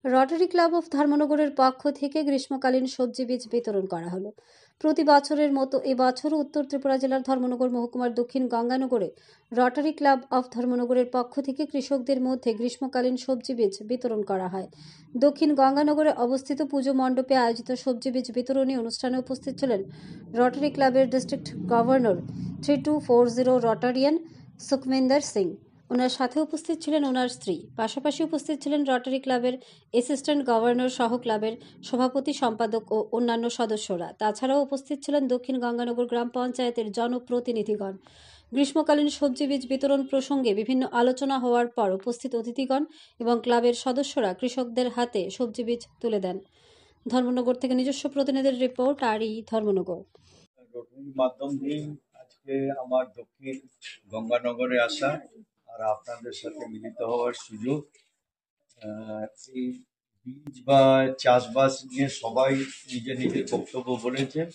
Rotary club of ধর্মনগরের পক্ষ থেকে গ্রীষ্মকালীন সবজি বীজ বিতরণ করা হলো। প্রতি বছরের মতো এবছরও উত্তর ত্রিপুরা জেলার ধর্মনগর মহকুমার দক্ষিণ গঙ্গানগরে রটারি ক্লাব অফ ধর্মনগরের পক্ষ থেকে কৃষকদের মধ্যে গ্রীষ্মকালীন সবজি বীজ বিতরণ করা হয়। দক্ষিণ গঙ্গানগরে অবস্থিত পুজো মণ্ডপে আয়োজিত সবজি বীজ বিতরণী অনুষ্ঠানে উপস্থিত ছিলেন রটারি ক্লাবের ডিস্ট্রিক্ট গভর্নর 3240 রটারিয়ান সুখমিন্দর সিং। ওনার সাথে উপস্থিত ছিলেন ওনার স্ত্রী। পাশাপাশি উপস্থিত ছিলেন রটারি ক্লাবের অ্যাসিস্ট্যান্ট গভর্নর সহ ক্লাবের সভাপতি, সম্পাদক ও অন্যান্য সদস্যরা। তাছাড়াও উপস্থিত ছিলেন দক্ষিণ গঙ্গানগর গ্রাম পঞ্চায়েতের জনপ্রতিনিধিগণ। গ্রীষ্মকালীন সবজি বীজ বিতরণ প্রসঙ্গে বিভিন্ন আলোচনা হওয়ার পর উপস্থিত অতিথিগণ এবং ক্লাবের সদস্যরা কৃষকদের হাতে সবজি বীজ তুলে দেন। ধর্মনগর থেকে নিজস্ব প্রতিনিধির রিপোর্ট, ধর্মনগর। রোটারির মাধ্যম দিয়ে আজকে আমার দক্ষিণ গঙ্গানগরে আসা আর আপনাদের সাথে মিলিত হওয়ার সুযোগ। এই বীজ বা চাষবাস নিয়ে সবাই নিজের নিজের বক্তব্য বলেছেন,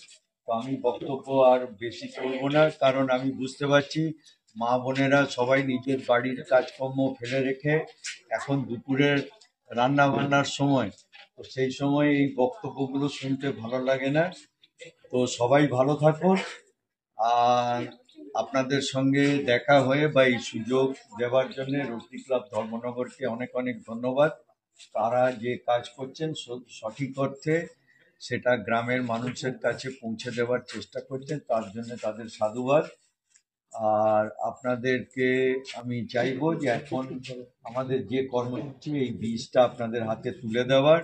তো আমি বক্তব্য আর বেশি করবো না, কারণ আমি বুঝতে পারছি মা বোনেরা সবাই নিজের বাড়ির কাজকর্ম ফেলে রেখে এখন দুপুরের রান্না বান্নার সময়, তো সেই সময় এই বক্তব্যগুলো শুনতে ভালো লাগে না। তো সবাই ভালো থাকুন, আর আপনাদের সঙ্গে দেখা হয়ে বা এই সুযোগ দেওয়ার জন্য রোটারি ক্লাব ধর্মনগরকে অনেক অনেক ধন্যবাদ। তারা যে কাজ করছেন সঠিক অর্থে সেটা গ্রামের মানুষের কাছে পৌঁছে দেওয়ার চেষ্টা করছেন, তার জন্য তাদের সাধুবাদ। আর আপনাদেরকে আমি চাইবো যে এখন আমাদের যে কর্মসূচি, এই বীজটা আপনাদের হাতে তুলে দেওয়ার,